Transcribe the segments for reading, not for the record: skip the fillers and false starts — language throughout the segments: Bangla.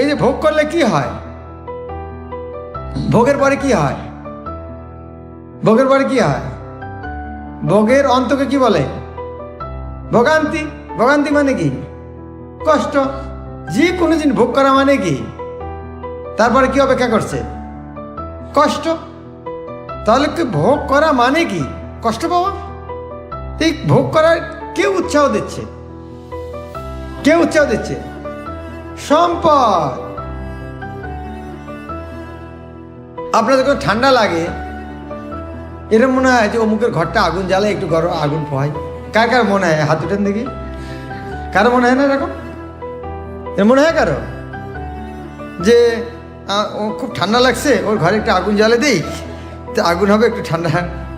এই যে ভোগ করলে কি হয়, ভোগের পরে কি হয়, ভোগের পরে কি হয়, ভোগের অন্তকে কি বলে? ভোগান্তি। ভোগান্তি মানে কি? কষ্ট। যে কোনো জিনিস ভোগ করা মানে কি? তারপরে কি অপেক্ষা করছে? কষ্ট। তাহলে কি ভোগ করা মানে কি? কষ্ট পাওয়া। ঠিক ভোগ করার কে উৎসাহ দিচ্ছে? কে উৎসাহ দিচ্ছে? সম্পদ। আপনার যখন ঠান্ডা লাগে, এরকম মনে হয় যে অমুকের ঘরটা আগুন জ্বালে, একটু গরম আগুন পোহাই। কার কার মনে হয়? হাত উঠেন দেখি। কারো মনে হয় না এরকম? মনে হয় কারো যে ও খুব ঠান্ডা লাগছে, ওর ঘরে একটু আগুন জ্বালে দিই, তো আগুন হবে, একটু ঠান্ডা।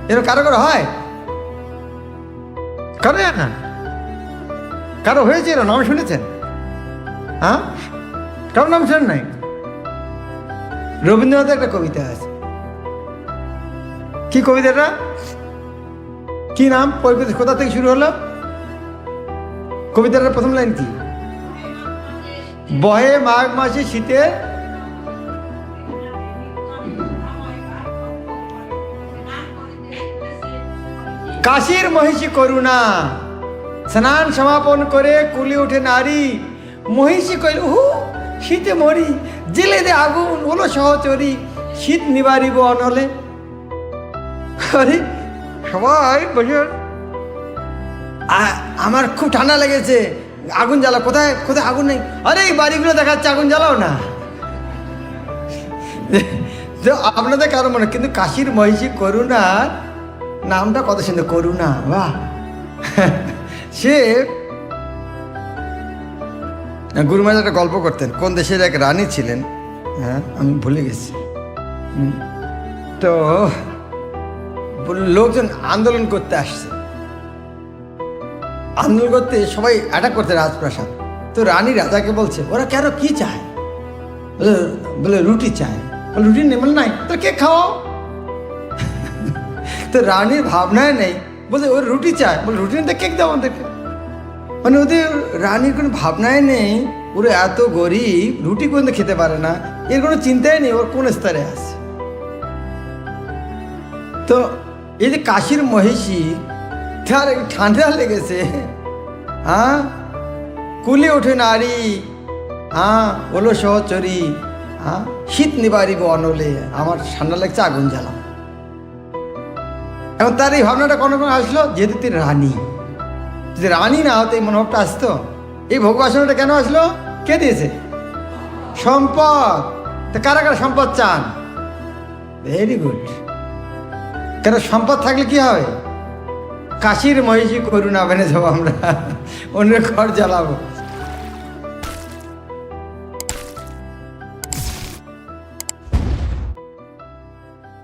এরকম কারো কারো হয়? কারো না? কারো হয়েছে এরকম? নাম শুনেছেন? হ্যাঁ, কারো নাম শোনেন নাই? রবীন্দ্রনাথের একটা কবিতা আছে। কি কবিতাটা? কি নাম? কোথা থেকে শুরু হলো কবিতাটার প্রথম লাইন কি? বহে মাঘ মাসে শীতে কাশীর মহিষী করুণা, স্নান সমাপন করে কুলি উঠে নারী, মহিষী কইল হু শীতে মরি, জেলে দে আগুন হলো সহচরী, শীত নিবারিব অনলে। আরে সবাই বসে, আমার খুব ঠান্ডা লেগেছে, আগুন জ্বালা। কোথায় কোথায় আগুন নেই? আরে এই বাড়িগুলো দেখাচ্ছে, আগুন জ্বালাও না। আপনাদের কারো মনে, কিন্তু কাশীর মহিষী করুণার নামটা কত সুন্দর, করুণা। বাহ। সে গুরুমাজ একটা গল্প করতেন, কোন দেশের এক রানী ছিলেন, হ্যাঁ আমি ভুলে গেছি। তো লোকজন আন্দোলন করতে আসছে, আন্দোলন করতে সবাই অ্যাটাক করতে রাজপ্রাসাদ। তো রানী রাজাকে বলছে, ওরা কেন কি চায়? বলে রুটি চায়। বলে রুটি নেই? বলে নাই। তো কে খাওয়াও? তো রানীর ভাবনায় নেই, বলছে ওর রুটি চায়। বলে রুটি নিতে কেক দাও আমাদেরকে। মানে ওদের রানীর কোনো ভাবনায় নেই, ওরা এত গরিব, রুটি পর্যন্ত খেতে পারে না, এর কোনো চিন্তাই নেই ওর কোন স্তরে আছে। তো এই যে কাশীর মহিষী, তার ঠান্ডা লেগেছে, হ্যাঁ কুলে ওঠে নারী, হ্যাঁ ওলো সহচরী, হ্যাঁ শীত নিবারিব অনলে, আমার ঠান্ডা লাগছে, আগুন জ্বালাম। এখন তার এই ভাবনাটা কোনো আসলো, যেহেতু তিনি রানী। যদি রানী না হতো এই মনোভাবটা আসতো? এই ভোগ বাসনাটা কেন আসলো? কে দিয়েছে? সম্পদ। তা কারা কারা সম্পদ চান? Very good. কেন সম্পদ থাকলে কি হবে? কাশীর মহিষী করুণা বেনে যাবো আমরা, অন্যের ঘর জ্বালাবো।